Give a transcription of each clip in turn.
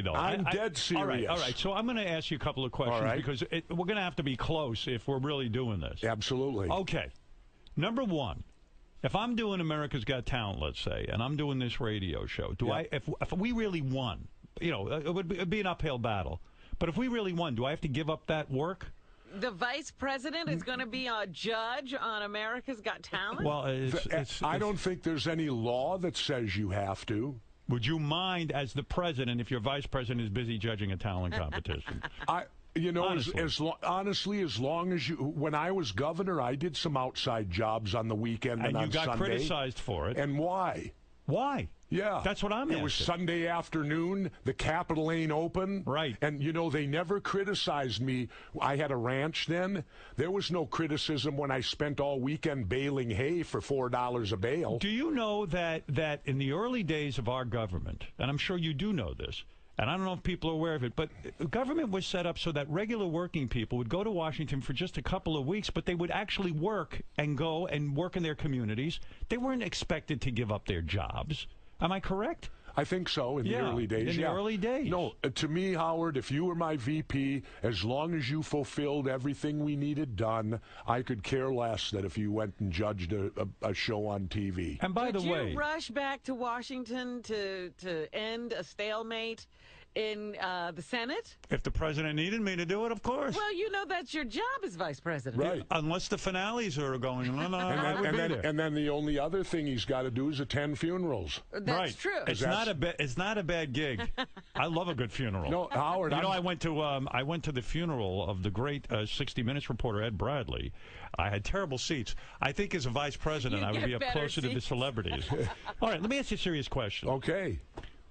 though. I'm dead serious. All right. So I'm going to ask you a couple of questions because we're going to have to be close if we're really doing this. Absolutely. Okay. Number one, if I'm doing America's Got Talent, let's say, and I'm doing this radio show, if we really won, it would be an uphill battle. But if we really won, do I have to give up that work? The vice president is going to be a judge on America's Got Talent? Well, I don't think there's any law that says you have to. Would you mind, as the president, if your vice president is busy judging a talent competition? Honestly, as long as you... When I was governor, I did some outside jobs on the weekend and on Sunday. And you got criticized for it. And why? Why? Yeah. That's what I'm asking. It was Sunday afternoon. The Capitol ain't open. Right. And, they never criticized me. I had a ranch then. There was no criticism when I spent all weekend baling hay for $4 a bale. Do you know that in the early days of our government, and I'm sure you do know this, and I don't know if people are aware of it, but government was set up so that regular working people would go to Washington for just a couple of weeks, but they would actually work and go and work in their communities. They weren't expected to give up their jobs. Am I correct? I think so, in the early days. In the early days. No, to me, Howard, if you were my VP, as long as you fulfilled everything we needed done, I could care less that if you went and judged a show on TV. And by the way... Would you rush back to Washington to end a stalemate in the Senate? If the president needed me to do it, of course. Well, that's your job as vice president. Right. Unless the finales are going on, I would be there. And then the only other thing he's got to do is attend funerals. That's true. It's not a bad gig. I love a good funeral. No, Howard. I went to the funeral of the great 60 Minutes reporter Ed Bradley. I had terrible seats. I think as a vice president, I would be up closer to the celebrities. All right, let me ask you a serious question. Okay.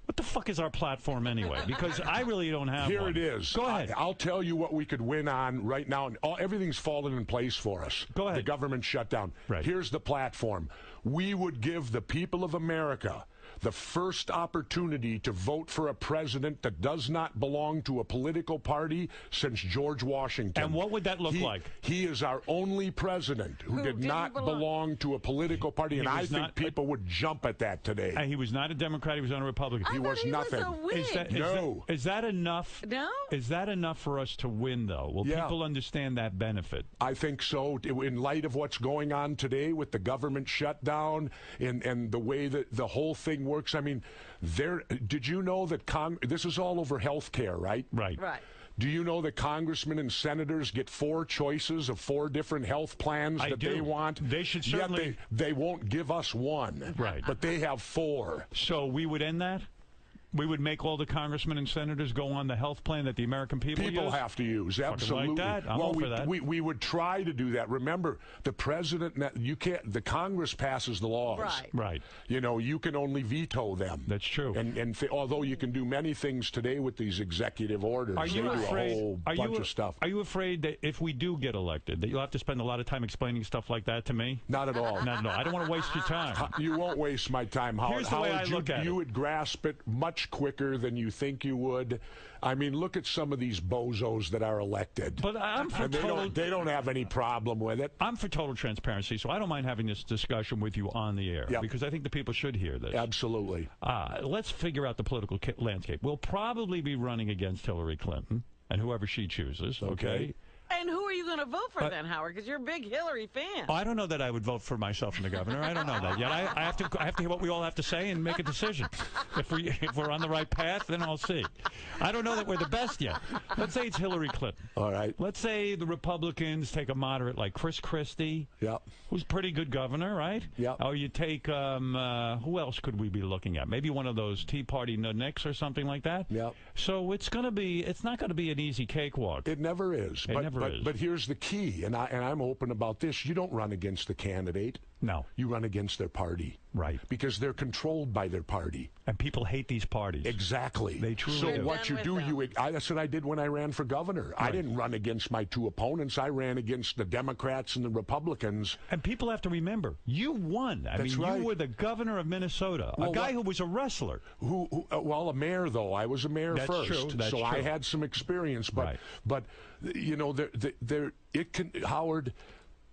What the fuck is our platform anyway? Because I really don't have Here one. it is. Go ahead. I'll tell you what we could win on right now. And everything's fallen in place for us. Go ahead. The government shutdown. Right. Here's the platform. We would give the people of America the first opportunity to vote for a president that does not belong to a political party since George Washington. And what would that look like? He is our only president who did not belong to a political party, and I think people would jump at that today. And he was not a Democrat. He was not a Republican. He was nothing. Is that enough? No. Is that enough for us to win, though? Will people understand that benefit? I think so. In light of what's going on today with the government shutdown and the way that the whole thing works, I mean, did you know that this is all over health care, right? Right. Do you know that congressmen and senators get 4 choices of 4 different health plans they want? They should certainly. Yet they won't give us one. Right. But they have 4. So we would end that? We would make all the congressmen and senators go on the health plan that the American people have to use. Absolutely. Like that. I'm all for that. We would try to do that. Remember, the president, the Congress passes the laws. Right. You can only veto them. That's true. And although you can do many things today with these executive orders, are you afraid? A whole bunch of stuff. Are you afraid that if we do get elected, that you'll have to spend a lot of time explaining stuff like that to me? Not at all. Not at all. I don't want to waste your time. You won't waste my time, Howard. Here's the way I look at it. You would grasp it much quicker than you think you would. I mean, look at some of these bozos that are elected. But I'm for they don't have any problem with it. I'm for total transparency, so I don't mind having this discussion with you on the air because I think the people should hear this. Absolutely. Let's figure out the political landscape. We'll probably be running against Hillary Clinton and whoever she chooses. Okay. And who are you going to vote for then, Howard? Because you're a big Hillary fan. I don't know that I would vote for myself and the governor. I don't know that yet. I have to hear what we all have to say and make a decision. If we're on the right path, then I'll see. I don't know that we're the best yet. Let's say it's Hillary Clinton. All right. Let's say the Republicans take a moderate like Chris Christie. Yep. Who's a pretty good governor, right? Yep. Or you take who else could we be looking at? Maybe one of those Tea Party nudniks or something like that. Yep. So it's not going to be an easy cakewalk. It never is. But here's the key, and I'm open about this. You don't run against the candidate. No. You run against their party. Right. Because they're controlled by their party. And people hate these parties. Exactly. They truly do. So what you do, that's what I did when I ran for governor. Right. I didn't run against my 2 opponents. I ran against the Democrats and the Republicans. And people have to remember, you won. That's right. You were the governor of Minnesota, a guy who was a wrestler. Well, a mayor, though. I was a mayor first. True. That's true. I had some experience. But Howard,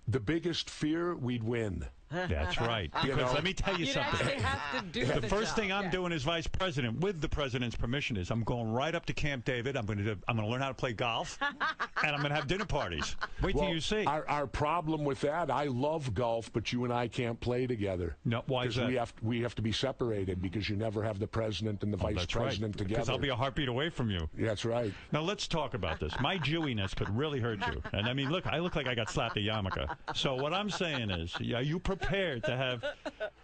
the biggest fear, we'd win. That's right. Because let me tell you You'd something. actually have to do The first job. thing I'm doing as vice president, with the president's permission, is I'm going right up to Camp David. I'm going to learn how to play golf, and I'm going to have dinner parties. Wait till you see. Our problem with that, I love golf, but you and I can't play together. No, why is that? We have to be separated because you never have the president and the vice president together. Because I'll be a heartbeat away from you. That's right. Now let's talk about this. My Jewiness could really hurt you. And I mean, look, I look like I got slapped a yarmulke. So what I'm saying is, are you prepared to have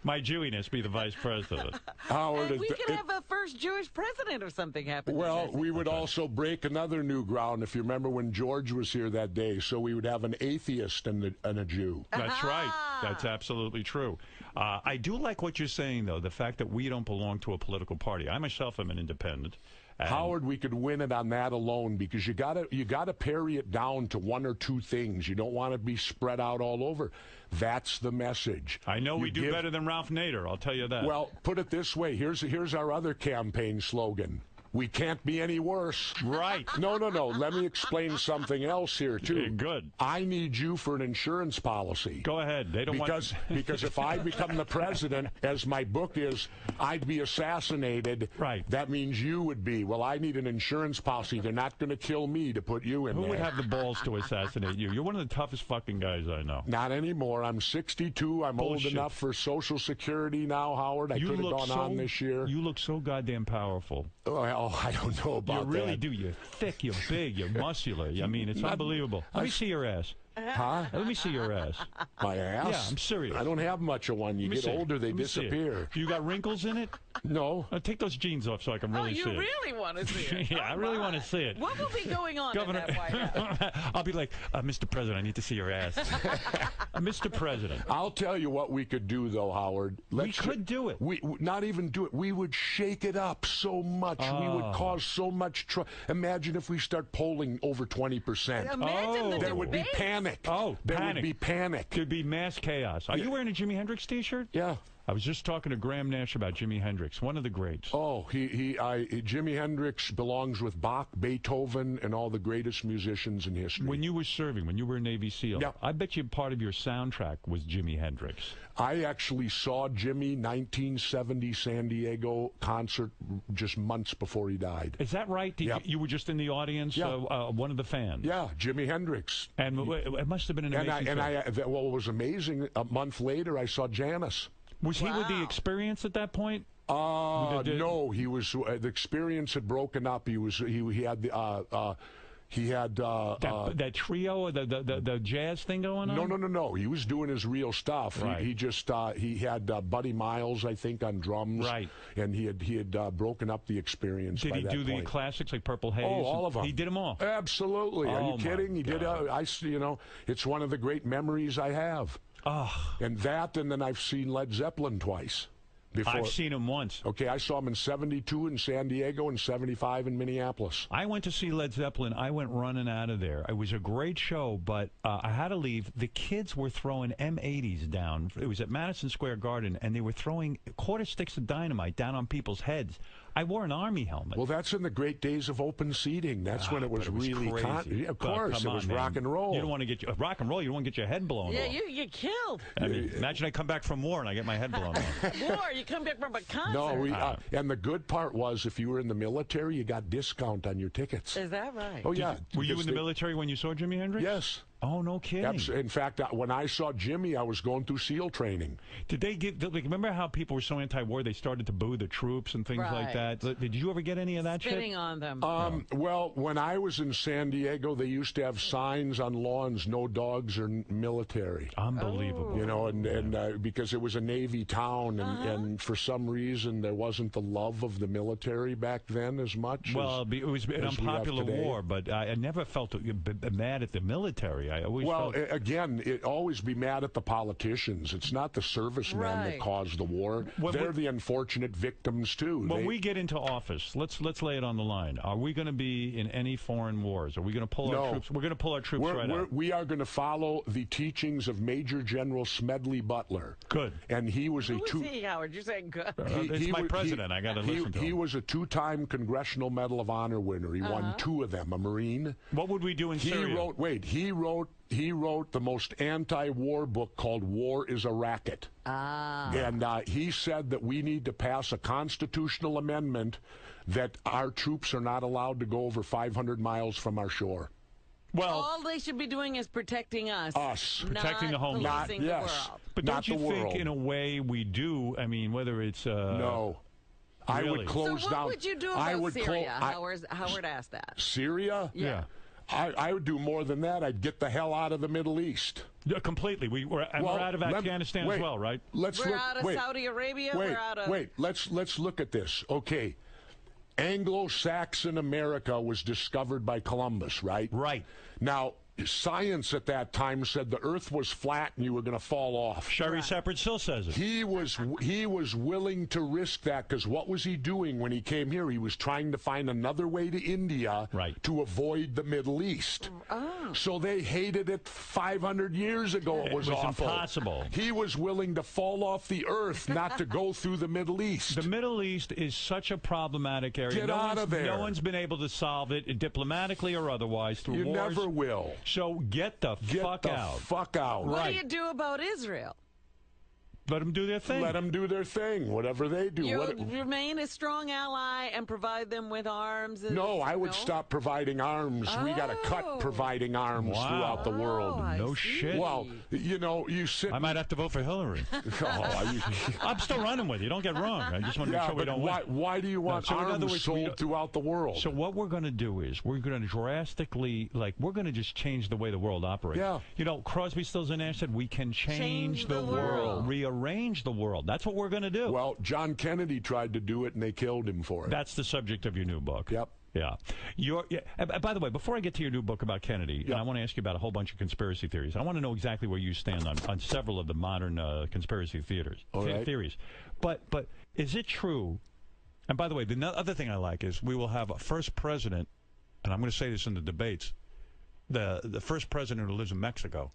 my Jewiness be the vice president? Howard, And we could have a first Jewish president or something happen. well, we would also break another new ground, if you remember when George was here that day. So we would have an atheist and a Jew. That's right. That's absolutely true. I do like what you're saying, though, the fact that we don't belong to a political party. I myself am an independent. Howard, we could win it on that alone because you gotta parry it down to one or two things. You don't want to be spread out all over. That's the message. I know we do better than Ralph Nader, I'll tell you that. Well, put it this way. Here's our other campaign slogan. We can't be any worse. Right. No. Let me explain something else here, too. Good. I need you for an insurance policy. Go ahead. They don't because if I become the president, as my book is, I'd be assassinated. Right. That means you would be. Well, I need an insurance policy. They're not going to kill me to put you in Who there. would have the balls to assassinate you? You're one of the toughest fucking guys I know. Not anymore. I'm 62. I'm Bullshit. old enough for Social Security now, Howard. I could have gone on this year. You look so goddamn powerful. Well, I don't know about that. You really do. You're thick, you're big, you're muscular. I mean, it's unbelievable. Let me see your ass. Huh? Let me see your ass. My ass? Yeah, I'm serious. I don't have much of one. You get older, they disappear. You got wrinkles in it? No. Take those jeans off so I can really see it. Oh, you really want to see it? Yeah, I really want to see it. What will be going on Governor, in that White House? I'll be like, Mr. President, I need to see your ass. Mr. President. I'll tell you what we could do, though, Howard. We could do it. We not even do it. We would shake it up so much. We would cause so much trouble. Imagine if we start polling over 20%. Imagine the There would be debates. panic. There would be panic. There'd be mass chaos. Are you wearing a Jimi Hendrix T-shirt? Yeah. I was just talking to Graham Nash about Jimi Hendrix, one of the greats. Oh, Jimi Hendrix belongs with Bach, Beethoven, and all the greatest musicians in history. When you were serving, when you were a Navy SEAL, yeah. I bet you part of your soundtrack was Jimi Hendrix. I actually saw Jimmy 1970 San Diego concert just months before he died. Is that right? You were just in the audience, one of the fans? Yeah, Jimi Hendrix. And it must have been an amazing film. What was amazing, a month later, I saw Janis. Was he with the Experience at that point? No, he was. The Experience had broken up. He had the. He had that trio, the jazz thing going on. No. He was doing his real stuff. Right. He just he had Buddy Miles, I think, on drums. Right. And he had broken up the Experience. Did by he that do point. the classics like Purple Haze? Oh, all of them. He did them all. Absolutely. Are you kidding? He did. It's one of the great memories I have. And then I've seen Led Zeppelin twice. I've seen him once. Okay, I saw him in 72 in San Diego and 75 in Minneapolis. I went to see Led Zeppelin. I went running out of there. It was a great show, but I had to leave. The kids were throwing M80s down. It was at Madison Square Garden, and they were throwing quarter sticks of dynamite down on people's heads. I wore an Army helmet. Well, that's in the great days of open seating. That's when it was really crazy. Of course, it was rock and roll. You don't want to get rock and roll. You don't want to get your head blown off. Yeah, you get killed. I mean, imagine I come back from war and I get my head blown off. War, you come back from a concert. No, and the good part was if you were in the military, you got discount on your tickets. Is that right? Oh, yeah. Were you in the military when you saw Jimi Hendrix? Yes. Oh, no kidding. In fact, when I saw Jimmy, I was going through SEAL training. Did they remember how people were so anti-war they started to boo the troops and things like that? Did you ever get any of that Spitting shit? on them. Well, when I was in San Diego, they used to have signs on lawns, no dogs or military. Unbelievable. You know, and because it was a Navy town, and for some reason there wasn't the love of the military back then as much. Well, it was an unpopular war, but I never felt mad at the military. I always felt... Again, it always be mad at the politicians. It's not the servicemen that caused the war. They're the unfortunate victims too. When we get into office, let's lay it on the line. Are we going to be in any foreign wars? Are we going to pull our troops? We're going to pull our troops out. We are going to follow the teachings of Major General Smedley Butler. Good. And he was Who is he, Howard? You're saying good. It's my president. I got to listen to him. He was a two-time Congressional Medal of Honor winner. He won 2 of them. A Marine. What would we do in Syria? He wrote wrote the most anti-war book called War is a Racket. And he said that we need to pass a constitutional amendment that our troops are not allowed to go over 500 miles from our shore. Well, all they should be doing is protecting us. Protecting the homeland. Policing the world. But don't you think, in a way, we do? I mean, whether it's... no. Really? I would close down... So what would you do about Syria? Howard asked that. Syria? Yeah. I would do more than that. I'd get the hell out of the Middle East. Yeah, completely. We're out of Afghanistan as well, right? We're out of Saudi Arabia. Let's look at this. Okay. Anglo-Saxon America was discovered by Columbus, right? Right. Now, science at that time said the earth was flat and you were going to fall off. Sherry Separate still says it. He was willing to risk that, because what was he doing when he came here? He was trying to find another way to India to avoid the Middle East. So they hated it 500 years ago. It was awful. Impossible. He was willing to fall off the earth not to go through the Middle East. The Middle East is such a problematic area. Get out of there. No one's been able to solve it diplomatically or otherwise through wars. You never will. So get the fuck out. Fuck out. What do you do about Israel? Let them do their thing. Let them do their thing, whatever they do. You remain a strong ally and provide them with arms? No, I would stop providing arms. We got to cut providing arms throughout the world. No shit. Well, you know, you sit... I might have to vote for Hillary. I'm still running with you. Don't get wrong. I just want to make sure we don't win. Why do you want arms sold throughout the world? So what we're going to do is we're going to drastically, we're going to just change the way the world operates. Yeah. You know, Crosby, Stills, and Nash said we can change the world. Rearrange the world. That's what we're going to do. Well, John Kennedy tried to do it, and they killed him for it. That's the subject of your new book. Yep. Yeah. By the way, before I get to your new book about Kennedy, and I want to ask you about a whole bunch of conspiracy theories. I want to know exactly where you stand on several of the modern conspiracy theories. But is it true? And by the way, the other thing I like is we will have a first president, and I'm going to say this in the debates, the first president who lives in Mexico.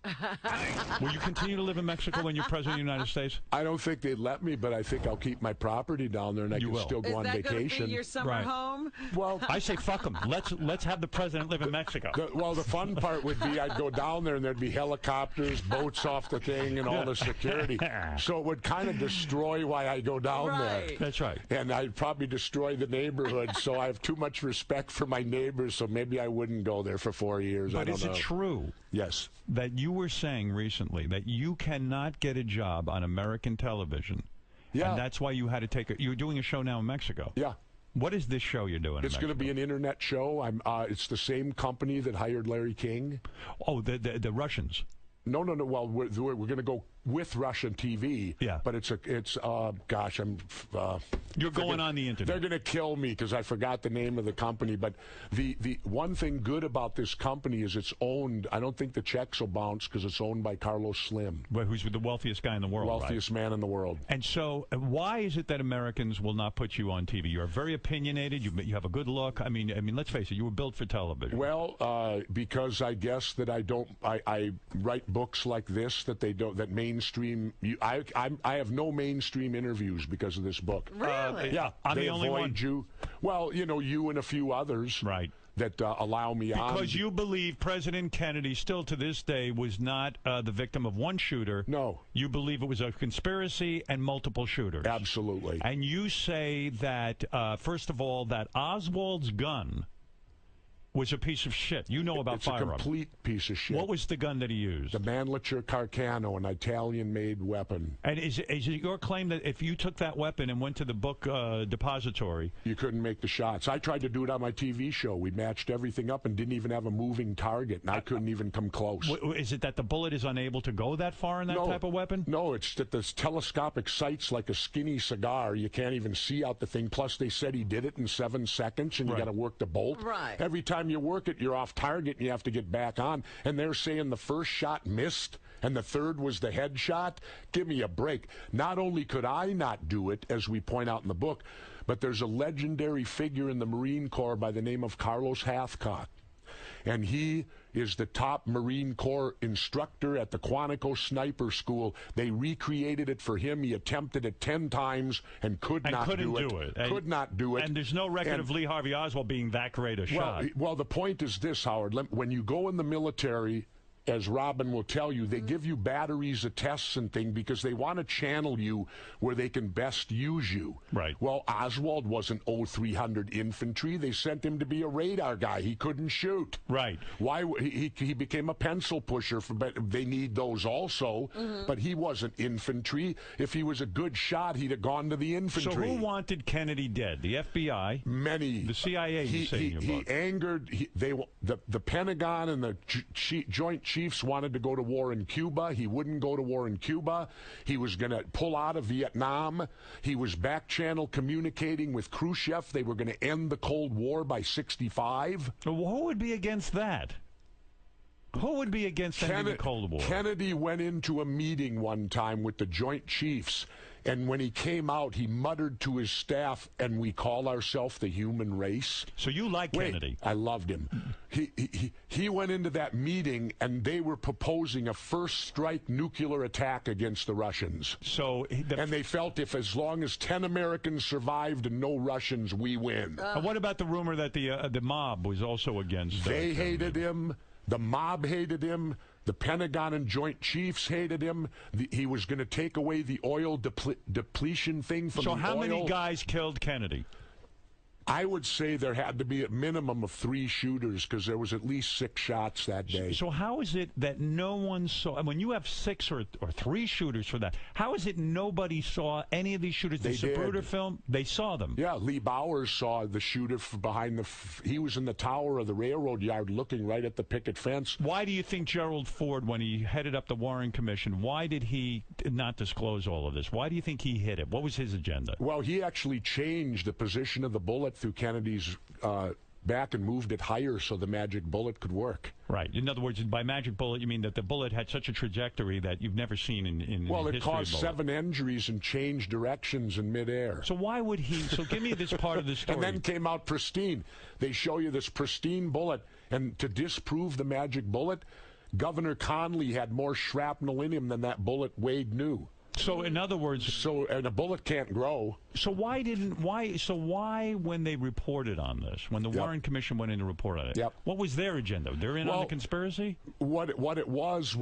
Will you continue to live in Mexico when you're president of the United States? I don't think they'd let me, but I think I'll keep my property down there, and I can still go on vacation. Is that going to be your summer home? Well, I say fuck them. Let's have the president live in Mexico. The fun part would be I'd go down there, and there'd be helicopters, boats off the thing, and all the security. So it would kind of destroy why I go down there. That's right. And I'd probably destroy the neighborhood, so I have too much respect for my neighbors, so maybe I wouldn't go there for 4 years. But is it true? Yes. That you were saying recently that you cannot get a job on American television. Yeah. And that's why you had to take you're doing a show now in Mexico. Yeah. What is this show you're doing? It's going to be an internet show. It's the same company that hired Larry King. Oh, the Russians. No. Well, we're going to go with Russian TV. Yeah. But you're going on the internet. They're going to kill me because I forgot the name of the company. But the one thing good about this company is it's owned. I don't think the checks will bounce because it's owned by Carlos Slim. Who's the wealthiest guy in the world, wealthiest man in the world. And so why is it that Americans will not put you on TV? You're very opinionated. You have a good look. I mean, let's face it. You were built for television. Well, because I guess that I write books like this that mainstream. I have no mainstream interviews because of this book. Really? Yeah, I'm the only one. You. Well, you and a few others. Right. That allow me on. Because you believe President Kennedy still to this day was not the victim of one shooter. No. You believe it was a conspiracy and multiple shooters. Absolutely. And you say that, first of all, that Oswald's gun was a piece of shit. You know about firearms. It's a complete piece of shit. What was the gun that he used? The Mannlicher Carcano, an Italian-made weapon. And is it your claim that if you took that weapon and went to the book depository... You couldn't make the shots. I tried to do it on my TV show. We matched everything up and didn't even have a moving target, and I couldn't even come close. Is it that the bullet is unable to go that far in that type of weapon? No, it's that the telescopic sight's like a skinny cigar. You can't even see out the thing. Plus, they said he did it in 7 seconds, and you got to work the bolt. Right. Every time you work it, you're off target, and you have to get back on. And they're saying the first shot missed, and the third was the head shot. Give me a break. Not only could I not do it, as we point out in the book, but there's a legendary figure in the Marine Corps by the name of Carlos Hathcock. And he is the top Marine Corps instructor at the Quantico Sniper School. They recreated it for him. He attempted it 10 times and couldn't do it. Could not do it. And there's no record of Lee Harvey Oswald being that great a shot. Well, the point is this, Howard. When you go in the military, as Robin will tell you, they give you batteries of tests and things because they want to channel you where they can best use you. Right. Well, Oswald wasn't 0300 infantry. They sent him to be a radar guy. He couldn't shoot. Right. Why? He became a pencil pusher. But they need those also. But he wasn't infantry. If he was a good shot, he'd have gone to the infantry. So who wanted Kennedy dead? The FBI? Many. The CIA, you say in your book. He angered, the Pentagon and the Joint Chiefs wanted to go to war in Cuba. He wouldn't go to war in Cuba. He was going to pull out of Vietnam. He was back channel communicating with Khrushchev. They were going to end the Cold War by 65. Who would be against that? Who would be against ending the Cold War? Kennedy went into a meeting one time with the Joint Chiefs, and when he came out, he muttered to his staff, and we call ourselves the human race. So you like Kennedy? I loved him. He went into that meeting, and they were proposing a first-strike nuclear attack against the Russians. So and they felt if as long as 10 Americans survived and no Russians, we win. What about the rumor that the mob was also against? They hated him. The mob hated him. The Pentagon and Joint Chiefs hated him. He was going to take away the oil depletion thing from the oil. So how many guys killed Kennedy? I would say there had to be a minimum of 3 shooters because there was at least 6 shots that day. So how is it that no one saw, and when you have 6 or 3 shooters for that, how is it nobody saw any of these shooters? The Zapruder film, they saw them. Yeah, Lee Bowers saw the shooter behind he was in the tower of the railroad yard looking right at the picket fence. Why do you think Gerald Ford, when he headed up the Warren Commission, why did he not disclose all of this? Why do you think he hid it? What was his agenda? Well, he actually changed the position of the bullet through Kennedy's back and moved it higher so the magic bullet could work. Right. In other words, by magic bullet, you mean that the bullet had such a trajectory that you've never seen in well, history. It caused 7 injuries and changed directions in midair. So why would he? So give me this part of the story. And then came out pristine. They show you this pristine bullet, and to disprove the magic bullet, Governor Conley had more shrapnel in him than that bullet Wade knew. So in other words, and a bullet can't grow. So why when they reported on this, when the Warren Commission went in to report on it, what was their agenda? They're in on the conspiracy? What it was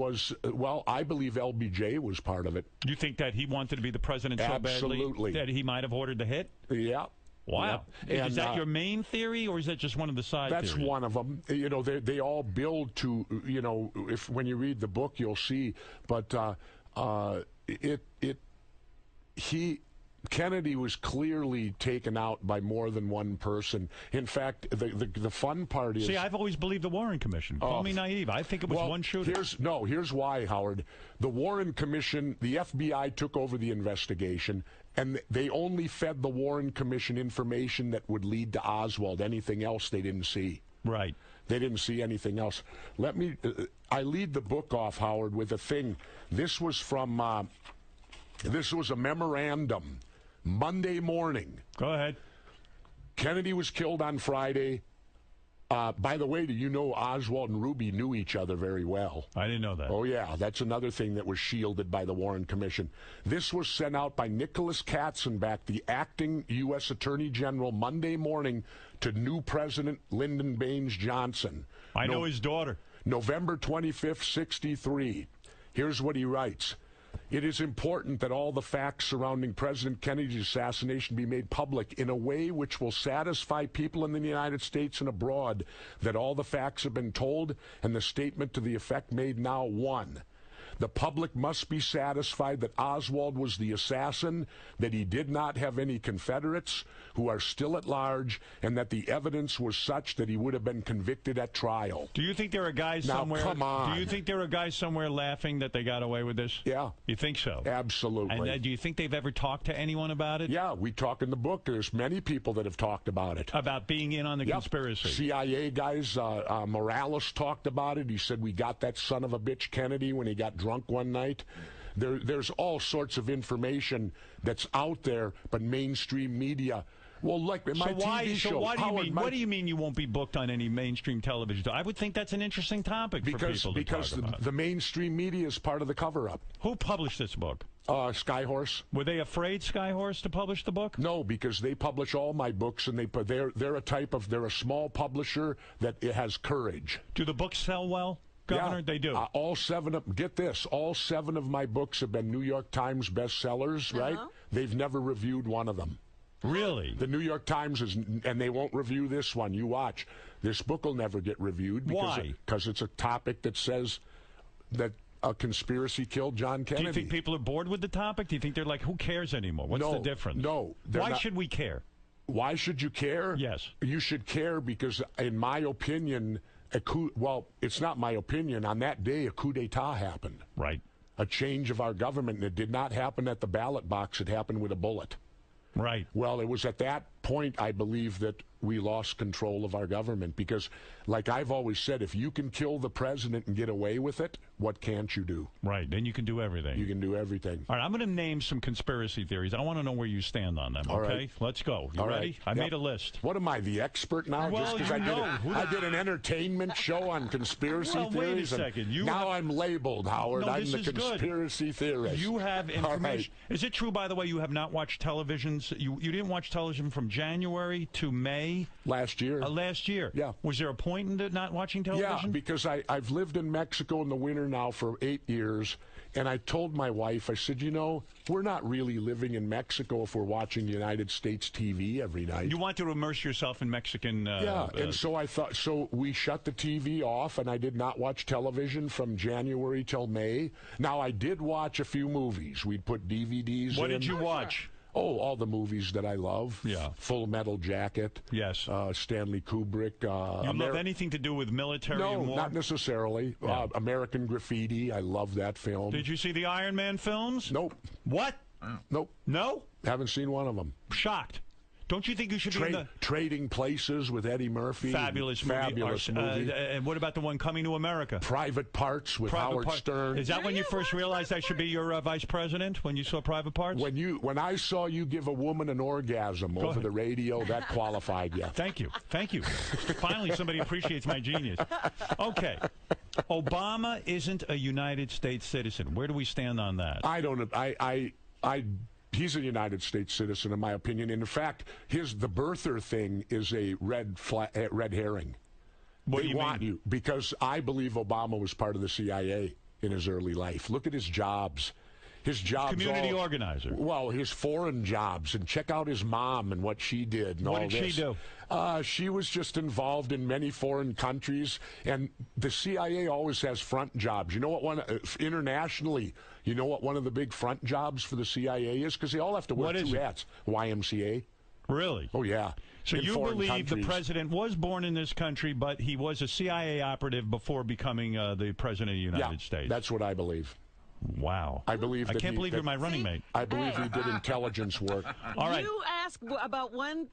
well, I believe LBJ was part of it. You think that he wanted to be the president so badly that he might have ordered the hit? Yeah. Wow. Yeah. Is that your main theory, or is that just one of the side theories? That's one of them. You know, they all build to, you know, when you read the book, you'll see. But Kennedy was clearly taken out by more than one person. In fact, the fun part is... See, I've always believed the Warren Commission. Call me naive. I think it was one shooter. Here's why, Howard. The Warren Commission, the FBI took over the investigation, and they only fed the Warren Commission information that would lead to Oswald. Anything else they didn't see. Right. They didn't see anything else. I lead the book off, Howard, with a thing. This was from... This was a memorandum. Monday morning. Go ahead. Kennedy was killed on Friday. By the way, do you know Oswald and Ruby knew each other very well? I didn't know that. Oh, yeah. That's another thing that was shielded by the Warren Commission. This was sent out by Nicholas Katzenbach, the acting U.S. Attorney General, Monday morning to new President Lyndon Baines Johnson. I know his daughter. November 25th, 63. Here's what he writes. It is important that all the facts surrounding President Kennedy's assassination be made public in a way which will satisfy people in the United States and abroad that all the facts have been told, and the statement to the effect made now. 1. The public must be satisfied that Oswald was the assassin, that he did not have any Confederates who are still at large, and that the evidence was such that he would have been convicted at trial. Do you think there are guys somewhere? Come on. Do you think there are guys somewhere laughing that they got away with this? Yeah. You think so? Absolutely. And do you think they've ever talked to anyone about it? Yeah, we talk in the book. There's many people that have talked about it. About being in on the conspiracy. CIA guys, Morales talked about it. He said, we got that son of a bitch Kennedy when he got drunk one night. There's all sorts of information that's out there, but mainstream media... Well, like my TV show. What do you mean you won't be booked on any mainstream television? I would think that's an interesting topic for people to talk about. Because the mainstream media is part of the cover-up. Who published this book? Skyhorse. Were they afraid, Skyhorse, to publish the book? No, because they publish all my books, and they're a small publisher that has courage. Do the books sell well? Governor? They do. All 7 of, get this, all 7 of my books have been New York Times bestsellers, right? They've never reviewed one of them. Really? The New York Times is, and they won't review this one. You watch. This book will never get reviewed. Why? Because it's a topic that says that a conspiracy killed John Kennedy. Do you think people are bored with the topic? Do you think they're like, who cares anymore? What's the difference? No. Why should we care? Why should you care? Yes. You should care because, in my opinion, it's not my opinion. On that day, a coup d'etat happened. Right. A change of our government, and it did not happen at the ballot box. It happened with a bullet. Right. Well, it was at that point, I believe, that we lost control of our government because, like I've always said, if you can kill the president and get away with it, what can't you do? Right. Then you can do everything. You can do everything. All right. I'm going to name some conspiracy theories. I want to know where you stand on them. All okay? right. Let's go. You ready? I made a list. What am I, the expert now? Well, just because I did an entertainment show on conspiracy theories. Wait a second. Now I'm labeled, Howard. No, I'm the conspiracy theorist. You have information. Right. Is it true, by the way, you have not watched televisions? You didn't watch television from January to May? Last year. Last year. Yeah. Was there a point in not watching television? Yeah, because I've lived in Mexico in the winter now for 8 years, and I told my wife, I said, we're not really living in Mexico if we're watching United States TV every night. You want to immerse yourself in Mexican... and so I thought, so we shut the TV off, and I did not watch television from January till May. Now, I did watch a few movies. We'd put DVDs in. What did you watch? Oh, all the movies that I love. Yeah. Full Metal Jacket. Yes. Stanley Kubrick. You love anything to do with military and war? No, not necessarily. Yeah. American Graffiti. I love that film. Did you see the Iron Man films? Nope. What? Nope. No? Haven't seen one of them. Shocked. Don't you think you should be in the... Trading Places with Eddie Murphy. Fabulous movie. And what about the one Coming to America? Private Parts with Howard Stern. Is that when you first realized I should be your vice president, when you saw Private Parts? When I saw you give a woman an orgasm over the radio, that qualified you. Thank you. Thank you. Finally, somebody appreciates my genius. Okay. Obama isn't a United States citizen. Where do we stand on that? I don't... He's a United States citizen, in my opinion. And in fact, the birther thing is a red herring. What do you want mean? You because I believe Obama was part of the CIA in his early life. Look at his jobs. His jobs. Community organizer. Well, his foreign jobs, and check out his mom and what she did. And what all did this. she do? She was just involved in many foreign countries, and the CIA always has front jobs. You know what? Internationally, you know what one of the big front jobs for the CIA is? Because they all have to wear two hats. YMCA. Really? Oh, yeah. So you believe the president was born in this country, but he was a CIA operative before becoming the president of the United States? That's what I believe. Wow. I believe. I can't believe you're my running mate. I believe he did intelligence work. All right. You ask about one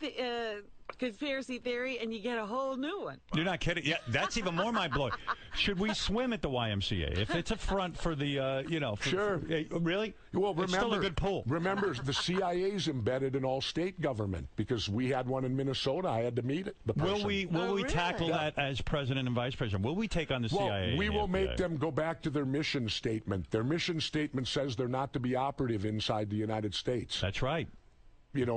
conspiracy theory, and you get a whole new one. You're not kidding. Yeah, that's even more mind-blowing. Should we swim at the YMCA if it's a front for the, Sure. Really? Well, remember, it's still a good pool. Remember, the CIA's embedded in all state government because we had one in Minnesota. I had to meet it. Will we tackle that as president and vice president? Will we take on the CIA? We will make them go back to their mission statement. Their mission statement says they're not to be operative inside the United States. That's right.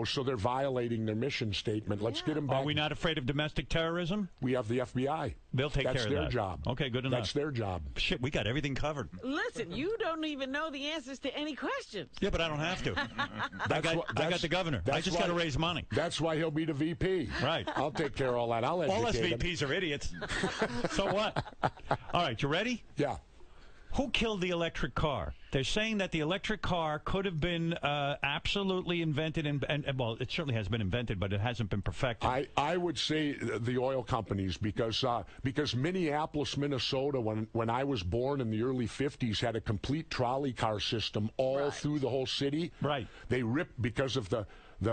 So they're violating their mission statement. Let's get them back. Are we not afraid of domestic terrorism? We have the FBI. They'll take care of that. That's their job. Okay, good enough. That's their job. Shit, we got everything covered. Listen, you don't even know the answers to any questions. Yeah, but I don't have to. I got the governor. I just got to raise money. That's why he'll be the VP. Right. I'll take care of all that. I'll educate all us him. VPs are idiots. So what? All right, you ready? Yeah. Who killed the electric car? They're saying that the electric car could have been absolutely invented, and well, it certainly has been invented, but it hasn't been perfected. I would say the oil companies, because Minneapolis, Minnesota, when I was born in the early 50s, had a complete trolley car system all through the whole city. Right. They ripped because of the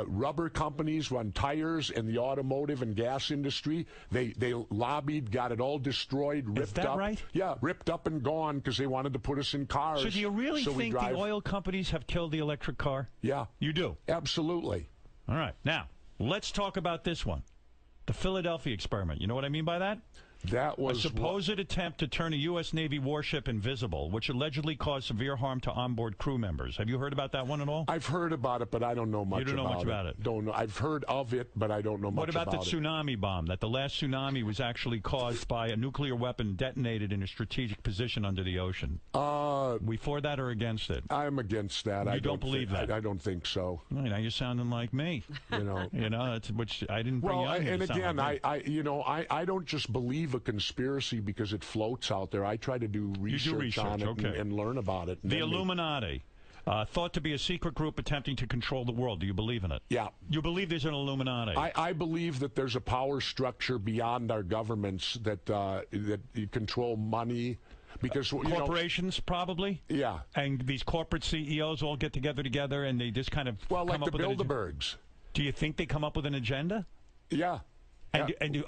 rubber companies run tires and the automotive and gas industry. They lobbied, got it all destroyed, ripped up. Is that right? Yeah, ripped up and gone because they wanted to put us in cars. So do you really think the oil companies have killed the electric car? Yeah. You do? Absolutely. All right. Now, let's talk about this one. The Philadelphia experiment. You know what I mean by that? That was a supposed attempt to turn a U.S. Navy warship invisible, which allegedly caused severe harm to onboard crew members. Have you heard about that one at all? I've heard about it, but I don't know much about it. You don't know much about it? Don't know. I've heard of it, but I don't know much about it. What about the tsunami bomb, that the last tsunami was actually caused by a nuclear weapon detonated in a strategic position under the ocean? We for that or against it? I'm against that. You don't believe that? I don't think so. Well, now you're sounding like me. That's which I didn't bring well, on and again, like I don't just believe a conspiracy because it floats out there. I try to do research on it and learn about it. The Illuminati, thought to be a secret group attempting to control the world. Do you believe in it? Yeah. You believe there's an Illuminati? I believe that there's a power structure beyond our governments that control money. Because corporations, probably? Yeah. And these corporate CEOs all get together, and they just kind of like come the up with Bilderbergs. Do you think they come up with an agenda? Yeah. And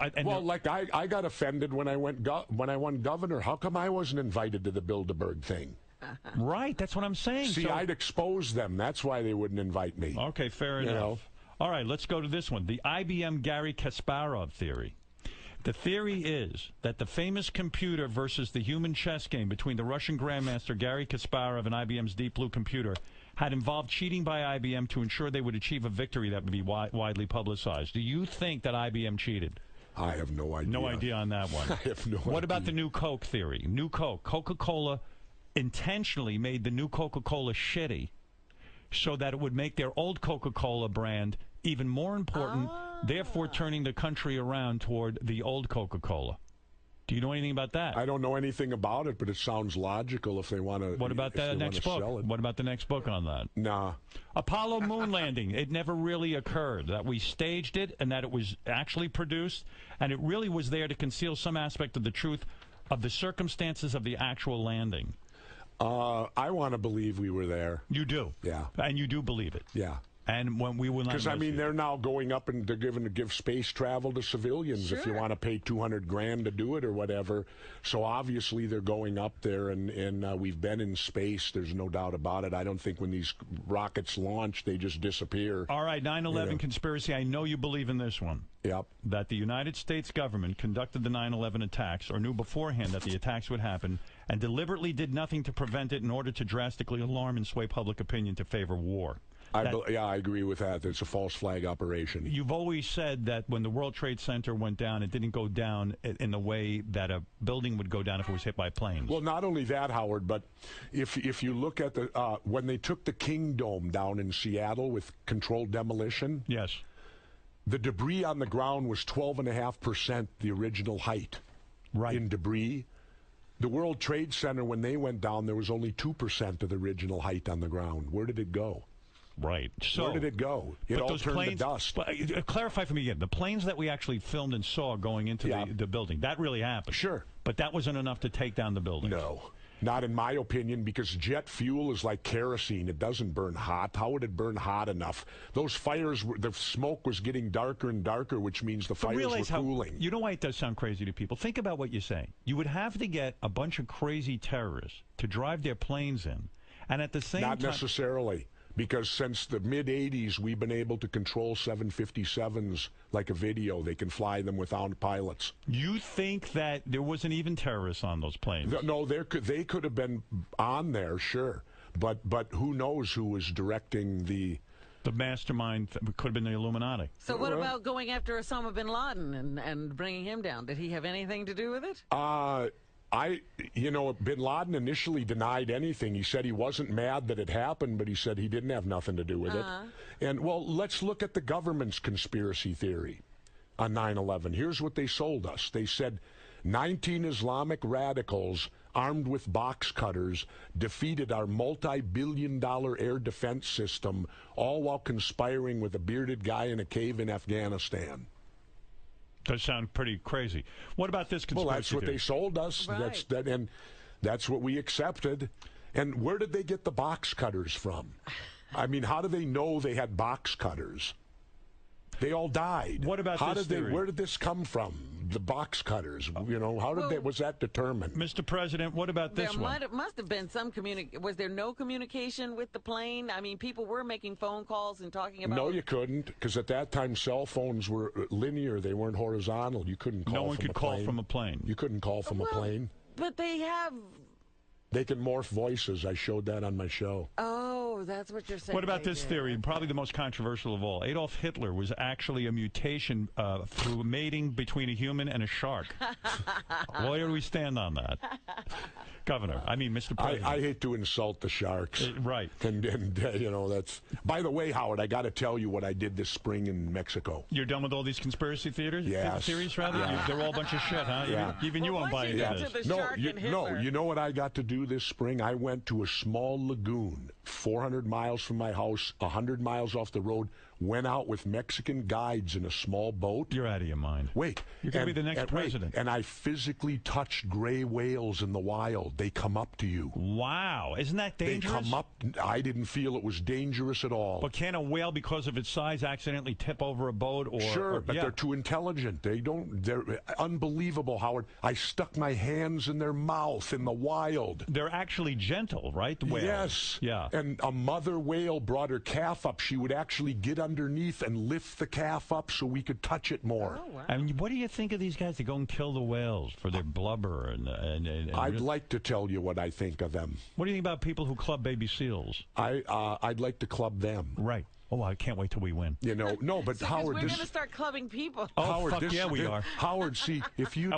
like I got offended when I won governor. How come I wasn't invited to the Bilderberg thing? Right, that's what I'm saying. See, I'd expose them. That's why they wouldn't invite me. Okay, fair enough. All right, let's go to this one. The IBM Garry Kasparov theory. The theory is that the famous computer versus the human chess game between the Russian grandmaster Garry Kasparov and IBM's Deep Blue computer had involved cheating by IBM to ensure they would achieve a victory that would be widely publicized. Do you think that IBM cheated? I have no idea. No idea on that one. I have no idea. What about the new Coke theory? New Coke. Coca-Cola intentionally made the new Coca-Cola shitty so that it would make their old Coca-Cola brand even more important, therefore turning the country around toward the old Coca-Cola. Do you know anything about that? I don't know anything about it, but it sounds logical if they want to. What about the next book? What about the next book on that? Nah. Apollo moon landing. It never really occurred. That we staged it and that it was actually produced, and it really was there to conceal some aspect of the truth of the circumstances of the actual landing. I want to believe we were there. You do? Yeah. And you do believe it? Yeah. And when we will not, because I mean, they're now going up and they're going to give space travel to civilians if you want to pay $200,000 to do it or whatever. So obviously they're going up there, and we've been in space. There's no doubt about it. I don't think when these rockets launch, they just disappear. All right, 9/11 conspiracy. I know you believe in this one. Yep. That the United States government conducted the 9/11 attacks, or knew beforehand that the attacks would happen, and deliberately did nothing to prevent it in order to drastically alarm and sway public opinion to favor war. I agree with that. It's a false flag operation. You've always said that when the World Trade Center went down, it didn't go down in the way that a building would go down if it was hit by planes. Well, not only that, Howard, but if you look at the when they took the King Dome down in Seattle with controlled demolition, yes, the debris on the ground was 12.5% the original height in debris. The World Trade Center, when they went down, there was only 2% of the original height on the ground. Where did it go? Right. So where did it go? It all turned to dust. But, clarify for me again. The planes that we actually filmed and saw going into the building, that really happened. Sure. But that wasn't enough to take down the building. No. Not in my opinion, because jet fuel is like kerosene. It doesn't burn hot. How would it burn hot enough? Those fires, the smoke was getting darker and darker, which means the fires were cooling. You know why it does sound crazy to people? Think about what you're saying. You would have to get a bunch of crazy terrorists to drive their planes in, and at the same time... Not necessarily. Because since the mid-'80s, we've been able to control 757s like a video. They can fly them without pilots. You think that there wasn't even terrorists on those planes? No, they could have been on there, sure. But who knows who was directing the mastermind? Could have been the Illuminati. So what about going after Osama bin Laden and bringing him down? Did he have anything to do with it? Bin Laden initially denied anything. He said he wasn't mad that it happened, but he said he didn't have nothing to do with it. And, well, let's look at the government's conspiracy theory on 9/11. Here's what they sold us. They said 19 Islamic radicals armed with box cutters defeated our multi-billion-dollar air defense system, all while conspiring with a bearded guy in a cave in Afghanistan. Does sound pretty crazy. What about this conspiracy? Well, that's what they sold us. Right. That's what we accepted. And where did they get the box cutters from? I mean, how do they know they had box cutters? They all died. What about how this did theory? Where did this come from? The box cutters. You know, how did was that determined? Mr. President, what about this one? There must have been some Was there no communication with the plane? I mean, people were making phone calls and talking about. No, you couldn't, because at that time cell phones were linear. They weren't horizontal. You couldn't call. No one could call from a plane. You couldn't call from a plane. But they have. They can morph voices. I showed that on my show. Oh, that's what you're saying. What about this theory? Probably the most controversial of all. Adolf Hitler was actually a mutation through mating between a human and a shark. Where do we stand on that? Governor, I mean, Mr. President. I hate to insult the sharks. Right. And you know, that's... By the way, Howard, I got to tell you what I did this spring in Mexico. You're done with all these conspiracy theories? Yes. Theories, rather? Yeah. They're all a bunch of shit, huh? Yeah. Even you won't buy into this. No, you know what I got to do this spring? I went to a small lagoon 400 miles from my house, 100 miles off the road, went out with Mexican guides in a small boat. You're out of your mind. Wait. You're going to be the next president. And I physically touched gray whales in the wild. They come up to you. Wow. Isn't that dangerous? They come up. I didn't feel it was dangerous at all. But can a whale, because of its size, accidentally tip over a boat? Sure, but they're too intelligent. They're unbelievable, Howard. I stuck my hands in their mouth in the wild. They're actually gentle, right? The whales. Yes. Yeah. And a mother whale brought her calf up. She would actually get underneath and lift the calf up so we could touch it more. Oh, wow. I mean, what do you think of these guys that go and kill the whales for their blubber? And I'd like to tell you what I think of them. What do you think about people who club baby seals? I'd like to club them. Right. Oh, I can't wait till we win. You know, no, but Howard, we're going to start clubbing people. Oh, Howard, fuck yeah, we are. Howard, see, if you,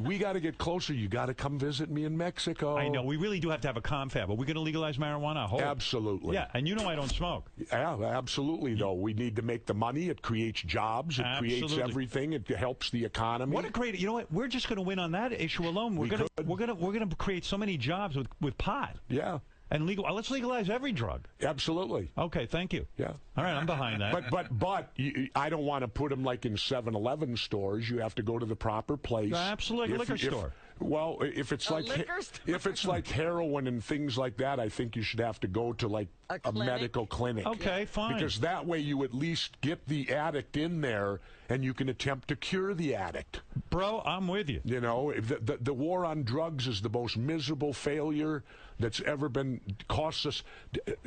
we got to get closer. You got to come visit me in Mexico. I know. We really do have to have a confab. Are we going to legalize marijuana? I hope. Absolutely. Yeah, and you know I don't smoke. Yeah, absolutely. Though we need to make the money. It creates jobs. It creates everything. It helps the economy. What a great! You know what? We're just going to win on that issue alone. We're going to create so many jobs with pot. Yeah. And let's legalize every drug. Absolutely. Okay, thank you. Yeah. All right, I'm behind that. But I don't want to put them like in 7-Eleven stores. You have to go to the proper place. Absolutely, liquor store. Well, if it's like heroin and things like that, I think you should have to go to like a medical clinic. Okay, fine. Because that way you at least get the addict in there and you can attempt to cure the addict. Bro, I'm with you. You know, the war on drugs is the most miserable failure that's ever been cost us.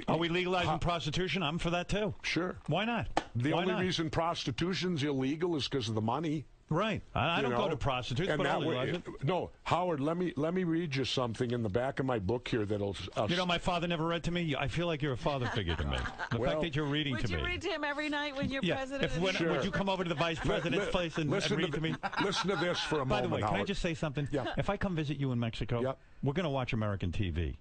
Are we legalizing prostitution? I'm for that too. Sure. Why not? The only reason prostitution's illegal is because of the money. Right. I don't go to prostitutes, but I'll legalize it. No, Howard, let me read you something in the back of my book here that'll... you know, my father never read to me. I feel like you're a father figure to me. The fact that you're reading to me. Would you read to him every night when you're president? Sure. Would you come over to the vice president's place and read to me? Listen to this for a moment, By the way, Howard. can I just say something? Yeah. If I come visit you in Mexico, we're going to watch American TV.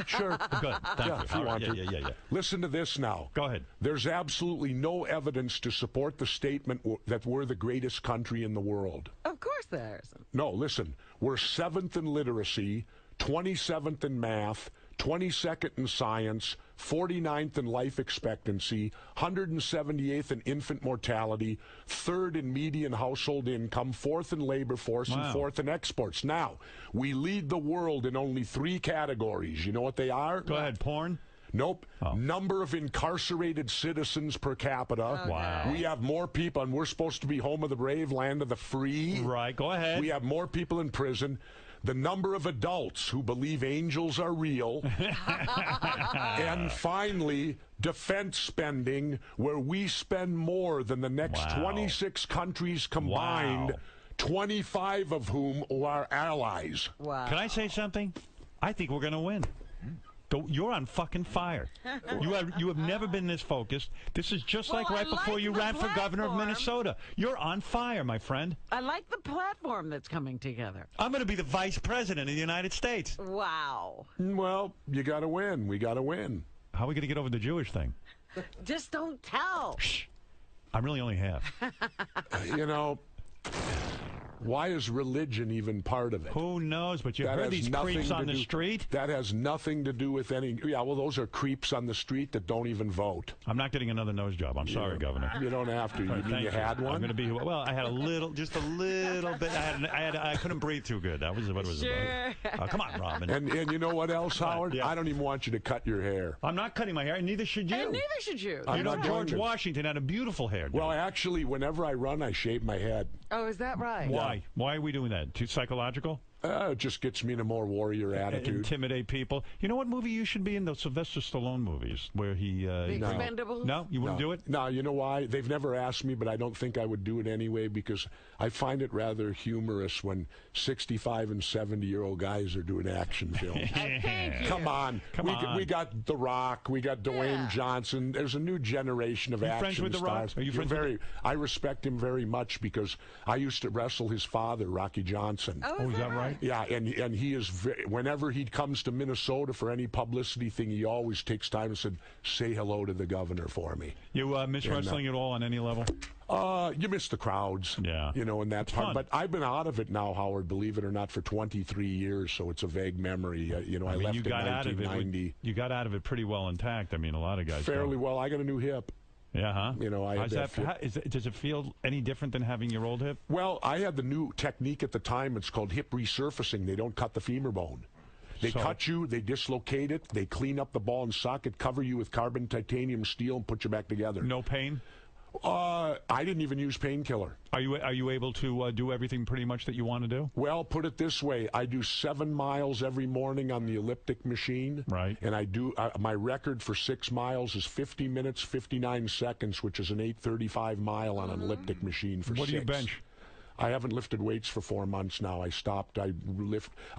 Sure. Good. Thank you. If you want to. Yeah. Listen to this now. Go ahead. There's absolutely no evidence to support the statement that we're the greatest country in the world. Of course there isn't. No, listen. We're 7th in literacy, 27th in math, 22nd in science, 49th in life expectancy, 178th in infant mortality, 3rd in median household income, 4th in labor force, and 4th in exports. Now, we lead the world in only 3 categories. You know what they are? Go ahead. Porn? Nope. Number of incarcerated citizens per capita. Okay. Wow. We have more people, and we're supposed to be home of the brave, land of the free. Right. Go ahead. We have more people in prison. The number of adults who believe angels are real. And finally, defense spending, where we spend more than the next 26 countries combined, 25 of whom are allies. Wow. Can I say something? I think we're going to win. You're on fucking fire. You have never been this focused. This is just like right before you ran for governor of Minnesota. You're on fire, my friend. I like the platform that's coming together. I'm going to be the vice president of the United States. Wow. Well, you got to win. We got to win. How are we going to get over the Jewish thing? Just don't tell. Shh. I'm really only half. You know... Why is religion even part of it? Who knows? But you That heard has these nothing creeps to on the do- street? That has nothing to do with any. Yeah, well, those are creeps on the street that don't even vote. I'm not getting another nose job. I'm sorry, Governor. You don't have to. You mean Thank you had one? I'm going to be. Well, I had a little, just a little bit. I couldn't breathe too good. That was what it was Sure. about. Come on, Robin. And you know what else, Howard? Yeah. I don't even want you to cut your hair. I'm not cutting my hair, and neither should you. And neither should you. I'm You know, not George going to. Washington had a beautiful hair. Well, actually, whenever I run, I shave my head. Oh, is that right? Why? Why are we doing that? Too psychological? It just gets me in a more warrior attitude. Intimidate people. You know what movie you should be in? Those Sylvester Stallone movies where he. The Expendables? No, you wouldn't do it. No, you know why? They've never asked me, but I don't think I would do it anyway because I find it rather humorous when 65 and 70-year-old guys are doing action films. Thank you. Come on. Come on. We got The Rock. We got Dwayne Yeah. Johnson. There's a new generation of You action friends with The Rock? stars. Are you friends with I respect him very much because I used to wrestle his father, Rocky Johnson. Oh, Oh, is that right? Yeah, and he is whenever he comes to Minnesota for any publicity thing, he always takes time and said, "Say hello to the governor for me." You miss wrestling at all on any level? You miss the crowds, Yeah. you know, in that It's part. fun. But I've been out of it now, Howard, believe it or not, for 23 years, so it's a vague memory. You know, I left you in got out of it. 1990. You got out of it pretty well intact. I mean, a lot of guys. Fairly don't. well. I got a new hip. Yeah, huh? You know, I How's had that? Does it feel any different than having your old hip? Well, I had the new technique at the time. It's called hip resurfacing. They don't cut the femur bone. They So- cut you, they dislocate it, they clean up the ball and socket, cover you with carbon, titanium, steel, and put you back together. No pain? I didn't even use painkiller. Are you able to do everything pretty much that you want to do? Well, put it this way: I do 7 miles every morning on the elliptic machine. Right. And I do my record for 6 miles is 50 minutes 59 seconds, which is an 8:35 mile on an elliptic machine for What do you 6. bench? I haven't lifted weights for 4 months now. I stopped. I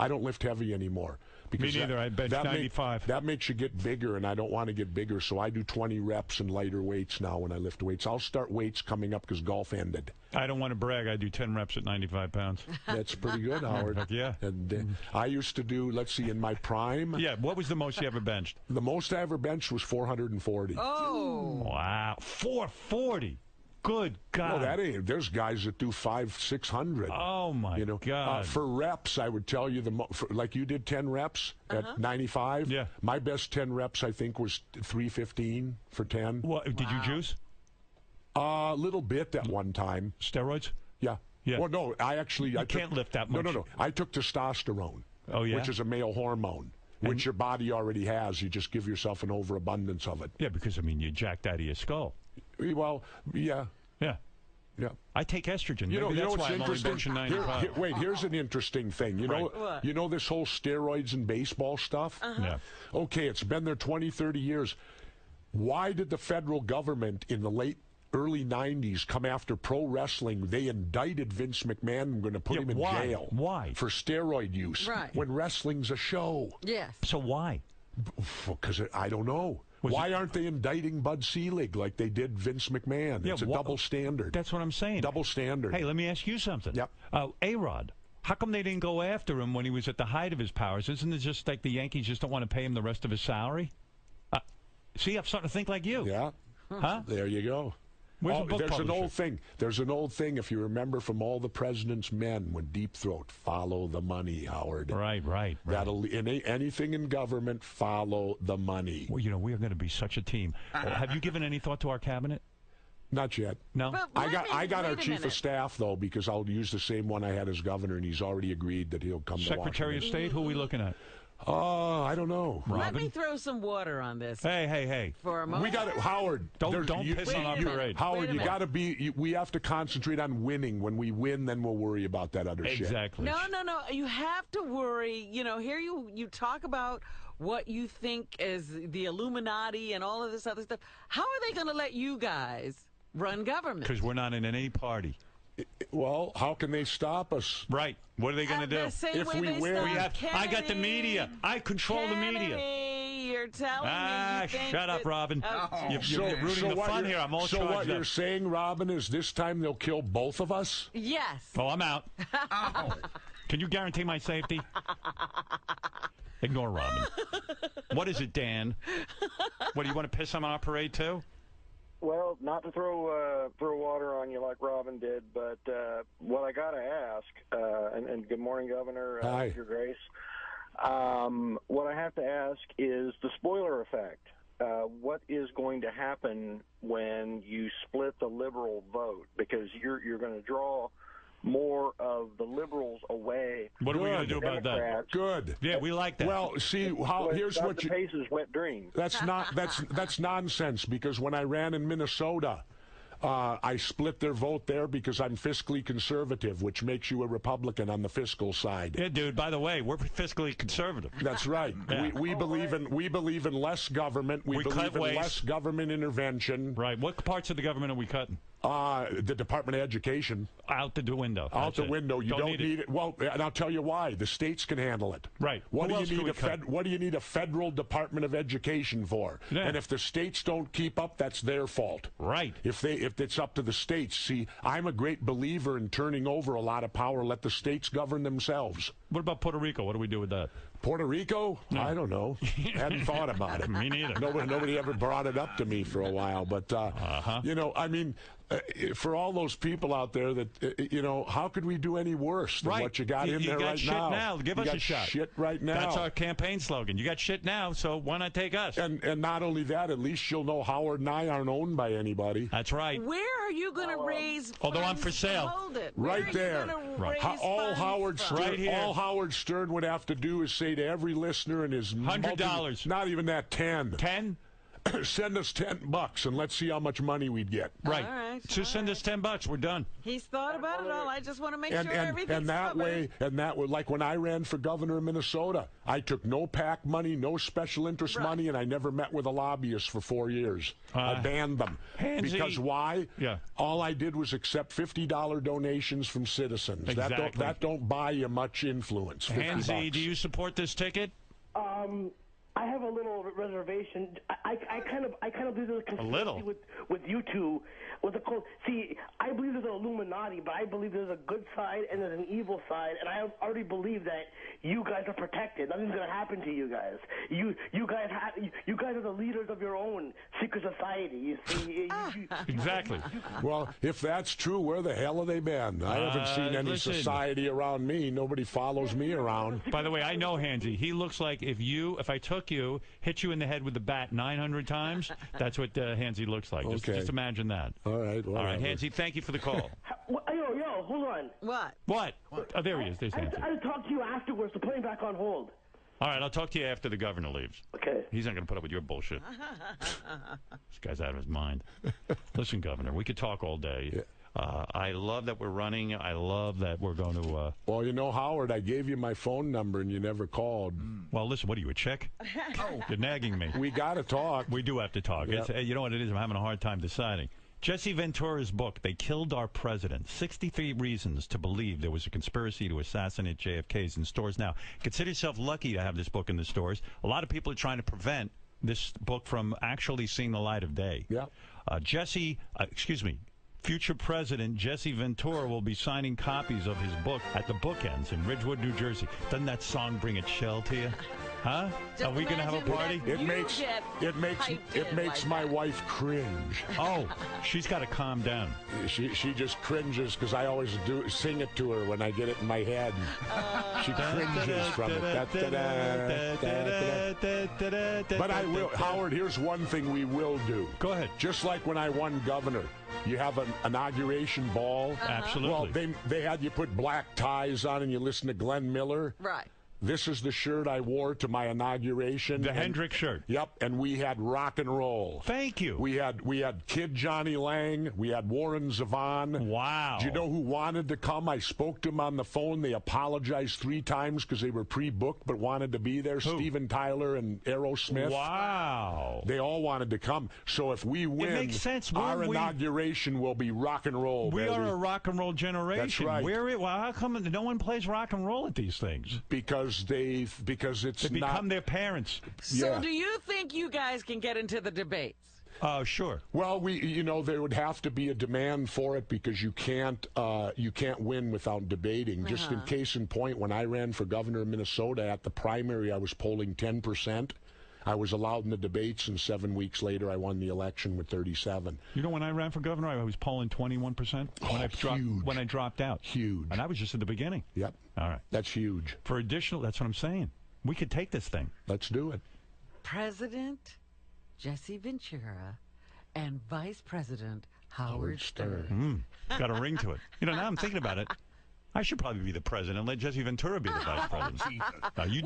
don't lift heavy anymore. Me neither. I bench 95. That makes you get bigger, and I don't want to get bigger, so I do 20 reps and lighter weights now when I lift weights. I'll start weights coming up because golf ended. I don't want to brag. I do 10 reps at 95 pounds. That's pretty good, Howard. Heck yeah. And I used to do, let's see, in my prime, Yeah, what was the most you ever benched? the most I ever benched was 440. Oh. Wow, 440. Good God. No, that ain't. There's guys that do 500-600. Oh, my you know, God. for reps, I would tell you like you did 10 reps at 95. Yeah. My best 10 reps, I think, was 315 for 10. What, did you juice? A little bit at one time. Steroids? Yeah. Yeah. Well, no, I can't lift that much. No. I took testosterone. Oh, yeah? Which is a male hormone, which your body already has. You just give yourself an overabundance of it. Yeah, because, I mean, you jacked out of your skull. Well, yeah. Yeah. Yeah. I take estrogen. You know, Maybe that's what's why I'm only interesting? benching 95. Wait, here's an interesting thing. You know, What? you know this whole steroids and baseball stuff? Yeah. Okay, it's been there 20, 30 years. Why did the federal government in the early 90s come after pro wrestling? They indicted Vince McMahon and going to put him in why? jail. Why? For steroid use. Right. When wrestling's a show. Yes. So why? Because I don't know. Why aren't they indicting Bud Selig like they did Vince McMahon? Yeah, It's a double standard. That's what I'm saying. Double standard. Hey, let me ask you something. Yep. A-Rod, how come they didn't go after him when he was at the height of his powers? Isn't it just like the Yankees just don't want to pay him the rest of his salary? See, I'm starting to think like you. Yeah. Huh? There you go. Where's the book there's an publisher? old thing. There's an old thing, if you remember from All the President's Men, when Deep Throat, follow the money, Howard. Right. That'll anything in government, follow the money. Well, you know, we are going to be such a team. Have you given any thought to our cabinet? Not yet. No? But I got our wait a chief of minute. staff though, because I'll use the same one I had as governor, and he's already agreed that he'll come Secretary to of Washington. State, who are we looking at? I don't know. Let me throw some water on this Hey. for a moment. We got it, Howard. Don't piss Wait on a our minute. parade. Howard, Wait a you minute. got to be. We have to concentrate on winning. When we win, then we'll worry about that other shit. Exactly. No. You have to worry. You know, here you talk about what you think is the Illuminati and all of this other stuff. How are they going to let you guys run government? Because we're not in any party. Well, how can they stop us? Right. What are they going to do? The same If way we they win- stopped I got the Kennedy. media. I control the media. Kennedy, you're telling me you think Shut up, that- Robin. Oh, You're ruining the what fun you're- here. I'm all So what charged you're up. saying, Robin, is this time they'll kill both of us? yes. Oh, I'm out. Can you guarantee my safety? Ignore Robin. What is it, Dan? What, do you want to piss on our parade, too? Well, not to throw water on you like Robin did, but what I got to ask, and good morning, Governor, Hi. Your Grace. What I have to ask is the spoiler effect. What is going to happen when you split the liberal vote? Because you're going to draw more of the liberals away. What are we going to do about that? Democrats. Good. Yeah, we like that. Well, see, here's what you... Pace's wet dream. That's nonsense, because when I ran in Minnesota, I split their vote there because I'm fiscally conservative, which makes you a Republican on the fiscal side. Yeah, dude, by the way, we're fiscally conservative. That's right. Yeah. We believe in less government. We believe cut in waste. less government intervention. Right. What parts of the government are we cutting? The Department of Education. Out the window. Out That's the it. window. You don't need it. Well, and I'll tell you why. The states can handle it. Right. What Who do else you can need we cut? What do you need a federal Department of Education for? Yeah. And if the states don't keep up, that's their fault. Right. If it's up to the states. See, I'm a great believer in turning over a lot of power. Let the states govern themselves. What about Puerto Rico? What do we do with that? Puerto Rico? No. I don't know. Hadn't thought about it. Me neither. Nobody ever brought it up to me for a while. But, you know, I mean, for all those people out there that, you know, how could we do any worse than what you got in there right shit now? Give us a shot. Shit right now. That's our campaign slogan. You got shit now, so why not take us? And not only that, at least you'll know Howard and I aren't owned by anybody. That's right. Where are you going to raise Although I'm funds for sale. to hold it? Right there. All Howard Stern would have to do is say to every listener in his $100. Not even that, 10. 10? Send us $10 and let's see how much money we'd get. Right. All right, Just send us $10. We're done. He's thought about it all. I just want to make sure everything's and that way, like when I ran for governor of Minnesota, I took no PAC money, no special interest money, and I never met with a lobbyist for 4 years. I banned them. Because why? Yeah. All I did was accept $50 donations from citizens. Exactly. That don't buy you much influence. Hansy, do you support this ticket? I have a little reservation. I kind of believe there's a conspiracy with you two. What's it called? See, I believe there's an Illuminati, but I believe there's a good side and there's an evil side, and I already believe that you guys are protected. Nothing's gonna happen to you guys. You guys are the leaders of your own secret society. You see? Exactly. Well, if that's true, where the hell have they been? I haven't seen any society around me. Nobody follows me around. By the way, I know Hansy. He looks like if I took you, hit you in the head with the bat 900 times, that's what Hansy looks like. Just imagine that. All right. All right, Hansy, thank you for the call. Yo, hold on. What? Oh, there he is. There's Hansy. I'll talk to you afterwards. To put him back on hold. All right, I'll talk to you after the governor leaves. Okay. He's not going to put up with your bullshit. This guy's out of his mind. Listen, Governor, we could talk all day. Yeah. I love that we're running. I love that we're going to... Well, you know, Howard, I gave you my phone number and you never called. Well, listen, what are you, a chick? You're nagging me. We got to talk. We do have to talk. Yep. You know what it is? I'm having a hard time deciding. Jesse Ventura's book, They Killed Our President, 63 Reasons to Believe There Was a Conspiracy to Assassinate JFK, is in stores now. Consider yourself lucky to have this book in the stores. A lot of people are trying to prevent this book from actually seeing the light of day. Yeah. Future President Jesse Ventura will be signing copies of his book at the Bookends in Ridgewood, New Jersey. Doesn't that song bring a chill to you? Huh? Are we going to have a party? It makes my wife cringe. Oh, she's got to calm down. She just cringes because I always sing it to her when I get it in my head. She cringes from it. But I will, Howard, here's one thing we will do. Go ahead. Just like when I won governor, you have an inauguration ball. Absolutely. Well, they had you put black ties on and you listen to Glenn Miller. Right. This is the shirt I wore to my inauguration. The Hendrix shirt. Yep, and we had rock and roll. Thank you. We had Kid Johnny Lang. We had Warren Zevon. Wow. Do you know who wanted to come? I spoke to them on the phone. They apologized 3 times because they were pre-booked but wanted to be there. Who? Steven Tyler and Aerosmith. Wow. They all wanted to come. So if we win, it makes sense. our inauguration will be rock and roll, We baby. are a rock and roll generation. That's right. Well, how come no one plays rock and roll at these things? Because it's They become their parents. So do you think you guys can get into the debates? Oh, sure. Well, there would have to be a demand for it because you can't win without debating. Just in case in point, when I ran for governor of Minnesota at the primary, I was polling 10%. I was allowed in the debates, and 7 weeks later, I won the election with 37. You know, when I ran for governor, I was polling 21% when I dropped out. Huge. And I was just at the beginning. Yep. All right. That's huge. For additional, that's what I'm saying. We could take this thing. Let's do it. President Jesse Ventura and Vice President Howard Stern. Got a ring to it. You know, now I'm thinking about it. I should probably be the president and let Jesse Ventura be the vice president. You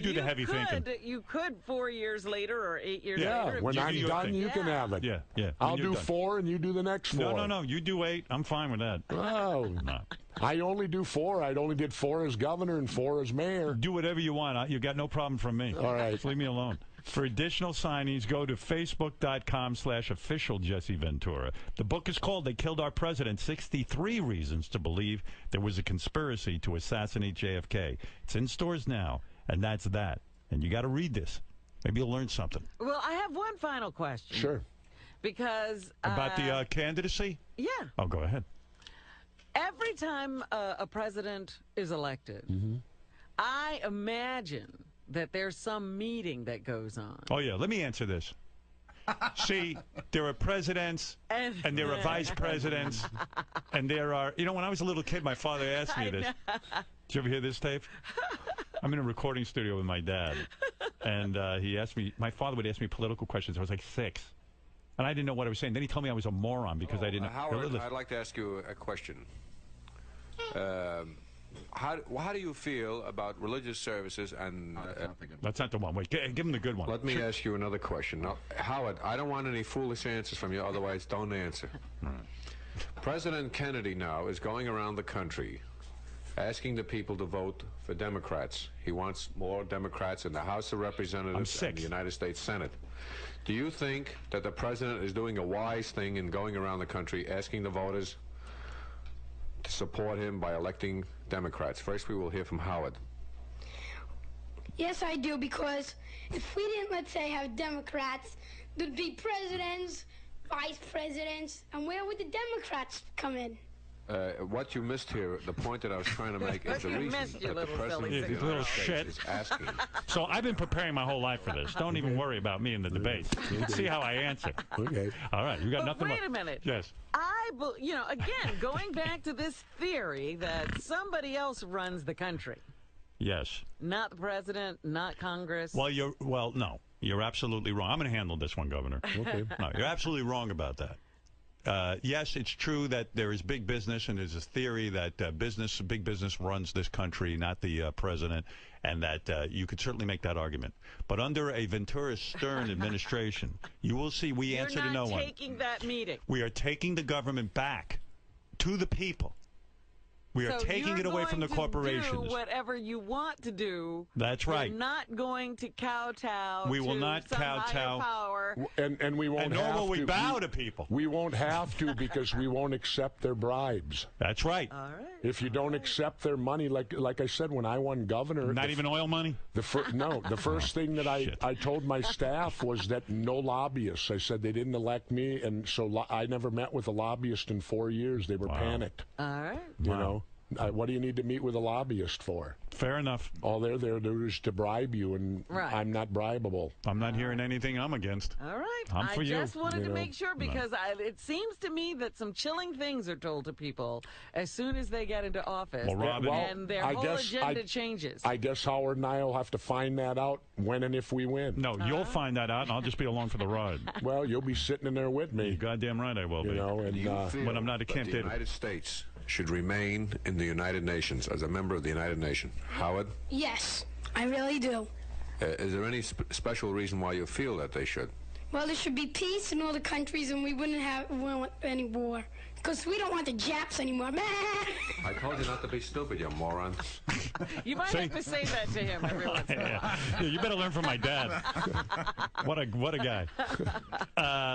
do the heavy thinking. You could 4 years later or 8 years later. Yeah, when I'm done, you can have it. Yeah. I'll do 4 and you do the next 4. No. You do 8. I'm fine with that. Oh, no. I only do 4. I only did 4 as governor and 4 as mayor. Do whatever you want. You got no problem from me. All right. Just leave me alone. For additional signings, go to facebook.com/official Jesse Ventura. The book is called They Killed Our President, 63 Reasons to Believe There Was a Conspiracy to Assassinate JFK. It's in stores now, and that's that. And you got to read this. Maybe you'll learn something. Well, I have one final question. Sure. Because... About the candidacy? Yeah. Oh, go ahead. Every time a president is elected, I imagine that there's some meeting that goes on. Oh, yeah. Let me answer this. See, there are presidents, and there are vice presidents, and there are... You know, when I was a little kid, my father asked me this. Did you ever hear this tape? I'm in a recording studio with my dad, and he asked me... My father would ask me political questions. I was like 6. And I didn't know what I was saying. Then he told me I was a moron because I didn't... Howard, I'd like to ask you a question. How do you feel about religious services and... That's not the one. Wait, give him the good one. Let me ask you another question. Now, Howard, I don't want any foolish answers from you, otherwise don't answer. President Kennedy now is going around the country asking the people to vote for Democrats. He wants more Democrats in the House of Representatives and the United States Senate. Do you think that the president is doing a wise thing in going around the country asking the voters to support him by electing Democrats? First, we will hear from Howard. Yes, I do, because if we didn't, let's say, have Democrats, there'd be presidents, vice presidents, and where would the Democrats come in? What you missed here, the point that I was trying to make is the reason that the president of the United States is asking. So I've been preparing my whole life for this. Don't even worry about me in the debates. See how I answer. Okay. All right. You got nothing. Wait a minute. Yes. Again, going back to this theory that somebody else runs the country. Yes. Not the president, not Congress. Well, no. You're absolutely wrong. I'm going to handle this one, Governor. Okay. No, you're absolutely wrong about that. Yes, it's true that there is big business, and there's a theory that big business runs this country, not the president, and that you could certainly make that argument. But under a Ventura-Stern administration, you will see we answer to no one. You're not taking that meeting. We are taking the government back to the people. We are taking it away from the corporations. Do whatever you want to do. That's right. You're not going to kowtow. We will not kowtow. Power. And we won't and nor will we bow to people. We won't have to because we won't accept their bribes. That's right. All right. If you don't accept their money, like I said, when I won governor, not even oil money. The first thing that I told my staff was that no lobbyists. I said they didn't elect me, and so I never met with a lobbyist in 4 years. They were panicked. All right. You know. What do you need to meet with a lobbyist for? Fair enough. All they're there to do is to bribe you, and I'm not bribable. I'm not hearing anything I'm against. All right. I'm for you. I just wanted to make sure because it seems to me that some chilling things are told to people as soon as they get into office. Well, Robin, and their whole agenda changes. I guess Howard and I will have to find that out when and if we win. No, you'll find that out, and I'll just be along for the ride. Well, you'll be sitting in there with me. You're goddamn right I will be. You know, and when I'm not a Camp The David. United States should remain in the United Nations as a member of the United Nations. Howard? Yes, I really do. Is there any special reason why you feel that they should? Well, there should be peace in all the countries, and we wouldn't want any war. Because we don't want the Japs anymore. I told you not to be stupid, you moron. You might have to say that to him every once in a while. Yeah, you better learn from my dad. What a guy.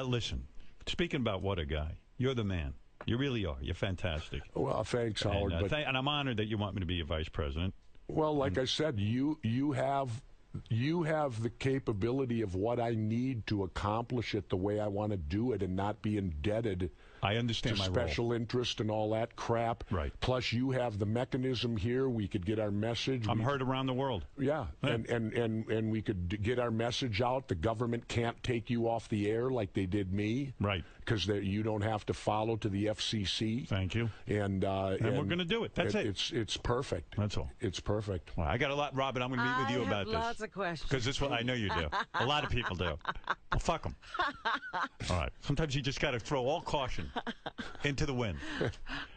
Listen, speaking about what a guy, you're the man. You really are. You're fantastic. Well, thanks, Howard. And I'm honored that you want me to be your vice president. Well, like I said, you have the capability of what I need to accomplish it the way I want to do it and not be indebted I understand my role. Special interest and all that crap. Right. Plus, you have the mechanism here. We could get our message. I'm heard around the world. Yeah, and we could get our message out. The government can't take you off the air like they did me. Right. Because you don't have to follow to the FCC. Thank you. And we're going to do it. That's it. It's perfect. That's all. It's perfect. Well, I got a lot, Robin. I'm going to meet with you about this. Lots of questions. Because this is what I know you do. A lot of people do. Well, fuck them. All right. Sometimes you just got to throw all caution into the wind.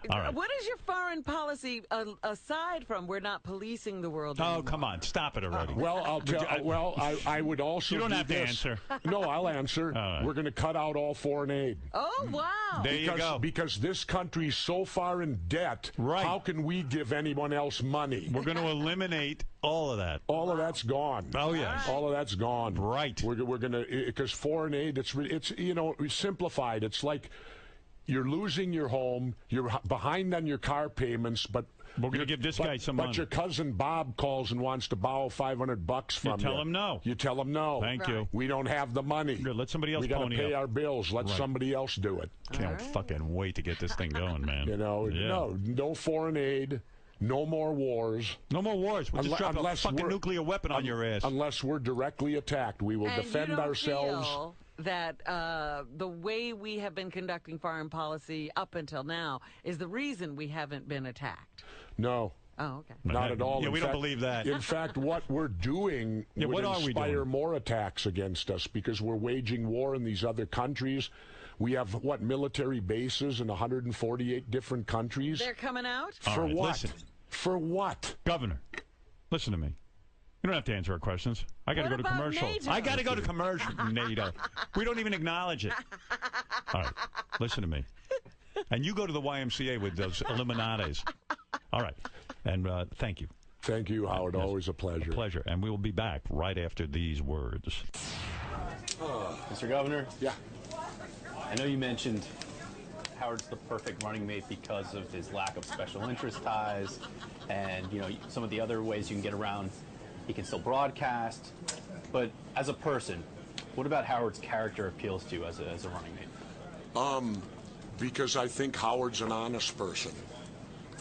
All right. What is your foreign policy aside from we're not policing the world Oh, anymore? come on. Stop it already. Well, I would also. You don't do have to this. answer. No, I'll answer. Right. We're going to cut out all foreign aid. Oh, wow. There you go. Because this country's so far in debt, Right. How can we give anyone else money? We're going to eliminate all of that. All of that's gone. Oh, yes. All of that's gone. Right. We're going to, because foreign aid, it's simplified. It's like you're losing your home, you're behind on your car payments, but we're going to give this guy some money. But your cousin Bob calls and wants to borrow $500 from you. You tell him no. You tell him no. Thank you. We don't have the money. Good. Let somebody else We got to pony pay up. our bills. Let somebody else do it. Can't fucking wait to get this thing going, man. No foreign aid. No more wars. No more wars. We'll just drop a fucking nuclear weapon on your ass. Unless we're directly attacked. We will defend you don't ourselves. Feel that the way we have been conducting foreign policy up until now is the reason we haven't been attacked? No. Oh, okay. Not at all. Yeah, we don't believe that. In fact, what we're doing would inspire more attacks against us because we're waging war in these other countries. We have, military bases in 148 different countries? They're coming out? For what? Listen. For what? Governor, listen to me. You don't have to answer our questions. I got to go to commercial. NATO? I got to go to commercial. NATO. We don't even acknowledge it. All right. Listen to me. And you go to the YMCA with those Illuminatis. All right. And thank you. Thank you, Howard. Always a pleasure. A pleasure. And we will be back right after these words. Mr. Governor? Yeah. I know you mentioned Howard's the perfect running mate because of his lack of special interest ties and, some of the other ways you can get around. He can still broadcast. But as a person, what about Howard's character appeals to you as a running mate? Because I think Howard's an honest person.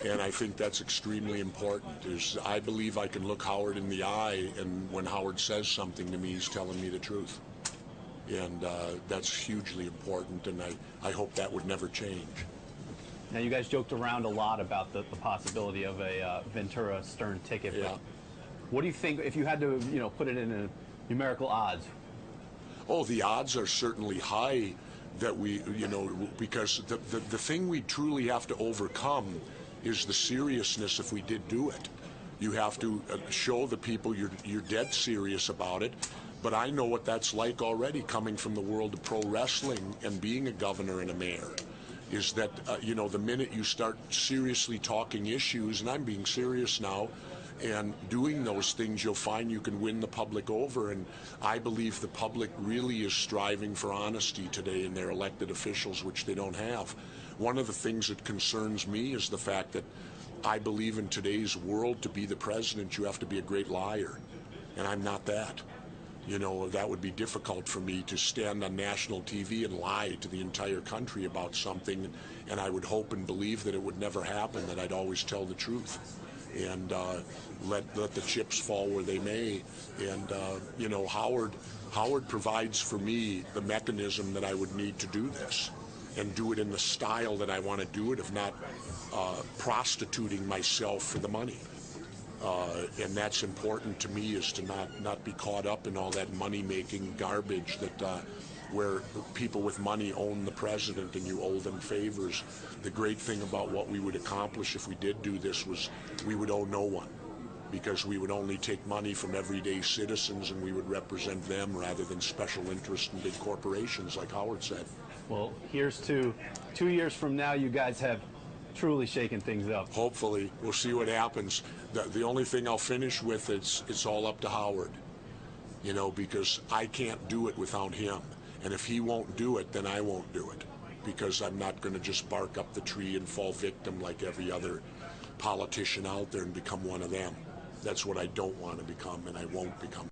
And I think that's extremely important. I believe I can look Howard in the eye, and when Howard says something to me, he's telling me the truth. And that's hugely important, and I hope that would never change. Now, you guys joked around a lot about the possibility of a Ventura Stern ticket. Yeah. But what do you think, if you had to, put it in a numerical odds? Oh, the odds are certainly high that we, because the thing we truly have to overcome is the seriousness if we did do it. You have to show the people you're dead serious about it. But I know what that's like already, coming from the world of pro wrestling and being a governor and a mayor, is that, the minute you start seriously talking issues, and I'm being serious now, and doing those things, you'll find you can win the public over. And I believe the public really is striving for honesty today in their elected officials, which they don't have. One of the things that concerns me is the fact that I believe in today's world, to be the president, you have to be a great liar. And I'm not that. That would be difficult for me to stand on national TV and lie to the entire country about something, and I would hope and believe that it would never happen, that I'd always tell the truth and let the chips fall where they may. And, Howard provides for me the mechanism that I would need to do this and do it in the style that I want to do it, of not prostituting myself for the money. And that's important to me, is to not be caught up in all that money-making garbage that where people with money own the president and you owe them favors. The great thing about what we would accomplish if we did do this was we would owe no one, because we would only take money from everyday citizens and we would represent them rather than special interests and big corporations, like Howard said. Well, here's to 2 years from now, you guys have truly shaken things up. Hopefully. We'll see what happens. The only thing I'll finish with is it's all up to Howard, because I can't do it without him. And if he won't do it, then I won't do it, because I'm not going to just bark up the tree and fall victim like every other politician out there and become one of them. That's what I don't want to become, and I won't become.